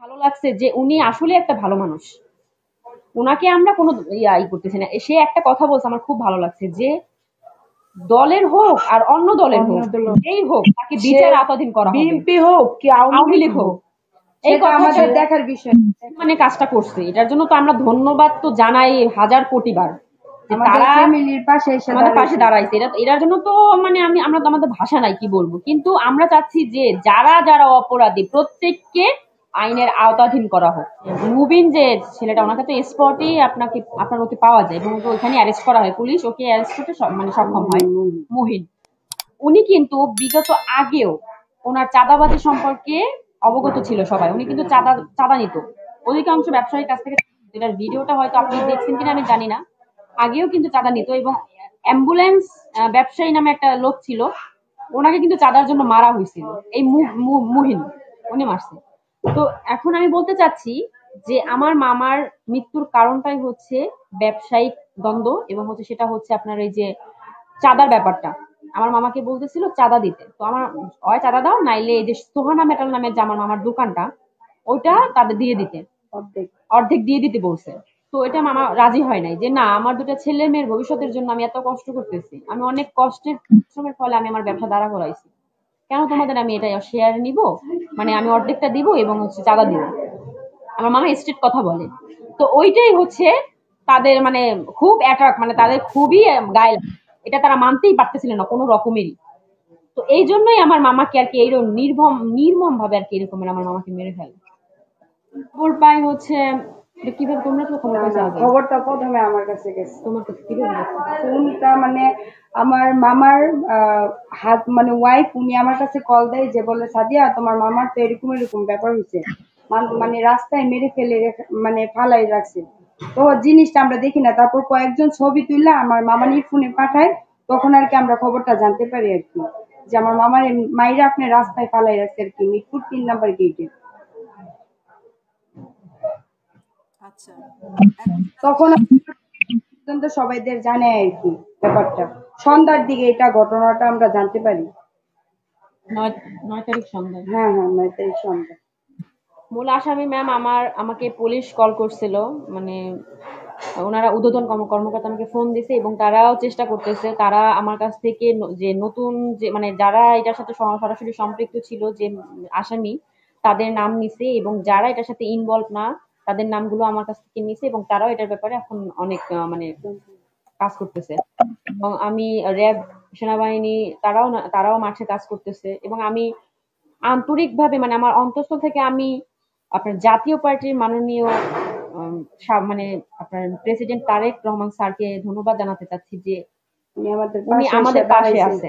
ভালো লাগছে যে উনি আসলে একটা ভালো মানুষ। উনাকে আমরা কোনো ইয়াই করতেছি না। সে একটা কথা বলছে আমার খুব ভালো লাগছে যে দলের হোক আর অন্য দলের হোক, যেই হোক তাকে বিচার আওতাধীন করা হবে। বিএনপি হোক কি আওয়ামী লীগ হোক, এই কথা আমাদের দেখার বিষয়। মানে কাজটা করছে, এটার জন্য তো আমরা ধন্যবাদ তো জানাই হাজার কোটি বার। তারা আমাদের পাশে দাঁড়াইছে, এটার জন্য তো মানে আমরা তো আমাদের ভাষা নাই কি বলবো। কিন্তু আমরা চাচ্ছি যে যারা যারা অপরাধী প্রত্যেককে আইনের আওতাধীন করা হোক। মুবিন যে ছেলেটা, ওনাকে তো স্পটেই আপনার ওকে পাওয়া যায় এবং ওকে ওইখানে অ্যারেস্ট করা হয়, পুলিশ ওকে অ্যারেস্ট করতে মানে সক্ষম হয়। মুহিন উনি কিন্তু বিগত আগেও ওনার চাঁদাবাজি সম্পর্কে অবগত ছিল সবাই। উনি কিন্তু চাঁদা নিত অধিকাংশ ব্যবসায়ীর কাছ থেকে। এটার ভিডিওটা হয়তো আপনি দেখছেন কিনা আমি জানি না। আগেও কিন্তু চাঁদা নিত এবং অ্যাম্বুলেন্স ব্যবসায়ী নামে একটা লোক ছিল, ওনাকে কিন্তু চাঁদার জন্য মারা হয়েছিল। এই মুহিন উনি মারছে। তো এখন আমি বলতে চাচ্ছি যে আমার মামার মৃত্যুর কারণটাই হচ্ছে ব্যবসায়িক দ্বন্দ্ব এবং সেটা হচ্ছে আপনার এই যে চাঁদার ব্যাপারটা। আমার মামাকে বলতেছিল চাঁদা দিতে, তো আমার হয় চাঁদা দাও, নাইলে এই যে সোহানা মেটাল নামের যে আমার মামার দোকানটা, ওইটা তাদের দিয়ে দিতে, অর্ধেক দিয়ে দিতে বলছে। তো এটা মামা রাজি হয় নাই যে না, আমার দুটো ছেলে মেয়ের ভবিষ্যতের জন্য আমি এত কষ্ট করতেছি, আমি অনেক কষ্টের পরিশ্রমের ফলে আমি আমার ব্যবসা দাঁড়া করাইছি, কেন তোমাদের আমি এটা শেয়ার নিব, মানে আমি অর্ধেকটা দিব এবং চাঁদা দিব। আমার মামা স্ট্রেট কথা বলে। তো ওইটাই হচ্ছে তাদের মানে খুব অ্যাট্রাক্ট, মানে তাদের খুবই গায়ে, এটা তারা মানতেই পারতেছিল না কোনো রকমেরই। তো এই জন্যই আমার মামাকে আর কি এইরকম নির্মম ভাবে আর কি এরকম আমার মামাকে মেরে ফেলে। খবর পাই হচ্ছে কিভাবে, তোমরা তো খবর পাইছো? খবরটা প্রথমে আমার কাছে গেছে। তোমার কাছে কিভাবে? ফোনটা মানে আমার মামার হাত মানে ওয়াইফ, উনি আমার কাছে কল দেয় যে বলে সাদিয়া তোমার মামার তো এরকম এরকম ব্যাপার হয়েছে, মানে রাস্তায় মেরে ফেলে মানে ফালাই রাখছে। তো জিনিসটা আমরা দেখি না, তারপর কয়েকজন ছবি তুললে আমার মামানির ফোনে পাঠায়, তখন আর কি আমরা খবরটা জানতে পারি আর কি যে আমার মামার মাইরা আপনি রাস্তায় ফালাই রাখছে আর কি, মিরপুর 3 নাম্বার গেটে। আচ্ছা, তখন সবাইদের জানে আর কি ব্যাপারটা। সন্ধ্যার দিকে এটা ঘটনাটা আমরা জানতে পারি। 9 তারিখ সন্ধ্যা। হ্যাঁ 9 তারিখ সন্ধ্যা। মূল আসামি ম্যাম আমাকে পুলিশ কল করছিল, মানে ওনারা ঊর্ধ্বতন কর্মকর্তা আমাকে ফোন দিছে এবং তারাও চেষ্টা করতেছে। তারা আমার কাছ থেকে যে নতুন যে মানে যারা এটার সাথে সরাসরি সম্পৃক্ত ছিল যে আসামি, তাদের নাম নিছে এবং যারা এটার সাথে ইনভলভ না তাদের নামগুলো আমার কাছ থেকে নিছে এবং তারাও এটার ব্যাপারে এখন অনেক মানে কাজ করতেছে। এবং আমি র্যাব, সেনাবাহিনী তারাও মাঠে কাজ করতেছে এবং আমি আন্তরিকভাবে মানে আমার অন্তঃস্থল থেকে আমি আপনার জাতীয় পার্টির মাননীয় মানে আপনার প্রেসিডেন্ট তারেক রহমান স্যারকে ধন্যবাদ জানাতে চাচ্ছি যে উনি আমাদের পাশে আছে,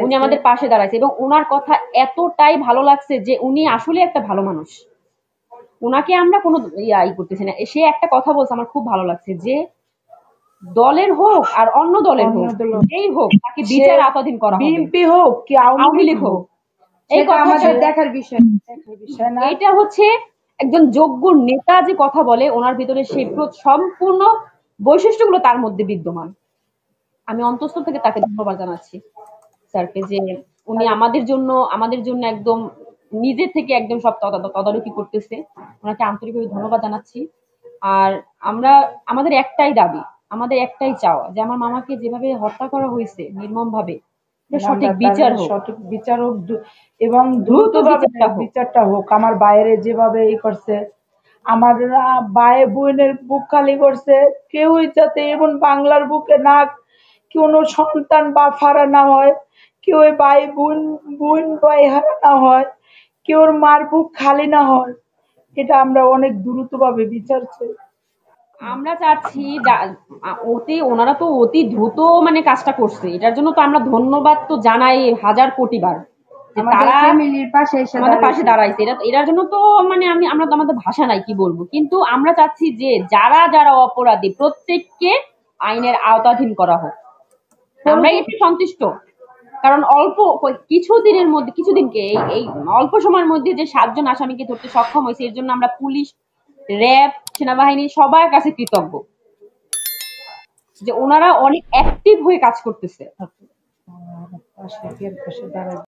উনি আমাদের পাশে দাঁড়াইছে এবং ওনার কথা এতটাই ভালো লাগছে যে উনি আসলে একটা ভালো মানুষ। ওনাকে আমরা কোনো ইয়াই করতেছি না। সে একটা কথা বলছে আমার খুব ভালো লাগছে যে দলের হোক আর অন্য দলের হোক, যেই হোক তাকে বিচার আওতাধীন করা হবে। বিএনপি হোক কি আওয়ামী লীগ হোক, এই কথা আমাদের দেখার বিষয় না। এটা হচ্ছে একজন যোগ্য নেতা যে কথা বলে, ওনার ভিতরে সেই সম্পূর্ণ বৈশিষ্ট্যগুলো তার মধ্যে বিদ্যমান। আমি অন্তঃস্থল থেকে তাকে ধন্যবাদ জানাচ্ছি স্যারকে যে উনি আমাদের জন্য একদম নিজে থেকে একদম সব তদারকি করতেছে। ওনাকে আন্তরিকভাবে ধন্যবাদ জানাচ্ছি। আর আমাদের একটাই দাবি, আমাদের একটাই চাওয়া যে আমার মামাকে যেভাবে হত্যা করা হয়েছে নির্মম ভাবে, সঠিক বিচার হোক এবং দ্রুতভাবে বিচারটা হোক। আমার বাইরে যেভাবে এই করছে, আমার ভাই বোনের বুক খালি করছে, কেউই যাতে এমন বাংলার বুকে না কোনো সন্তান বাপ হারা না হয়, কেউ ভাই বোন ভাই হারা না হয়, কেউর মার বুক খালি না হয়, এটা আমরা অনেক দ্রুতভাবে বিচার চাই। আমরা চাচ্ছি ওনারা তো অতি দ্রুত মানে কাজটা করছে, এটার জন্য তো আমরা ধন্যবাদ তো জানাই হাজার কোটি বার। আমাদের পাশে দাঁড়াইছে, এটার জন্য তো মানে আমরা তো আমাদের ভাষা নাই কি বলবো। কিন্তু আমরা চাচ্ছি যে যারা যারা অপরাধী প্রত্যেককে আইনের আওতাধীন করা হোক। আমরা এতে সন্তুষ্ট, কারণ কিছুদিনকে এই অল্প সময়ের মধ্যে যে 7 জন আসামিকে ধরতে সক্ষম হয়েছে, এর জন্য আমরা পুলিশ, র্যাব, সেনাবাহিনী সবার কাছে কৃতজ্ঞ যে ওনারা অনেক অ্যাক্টিভ হয়ে কাজ করতেছে।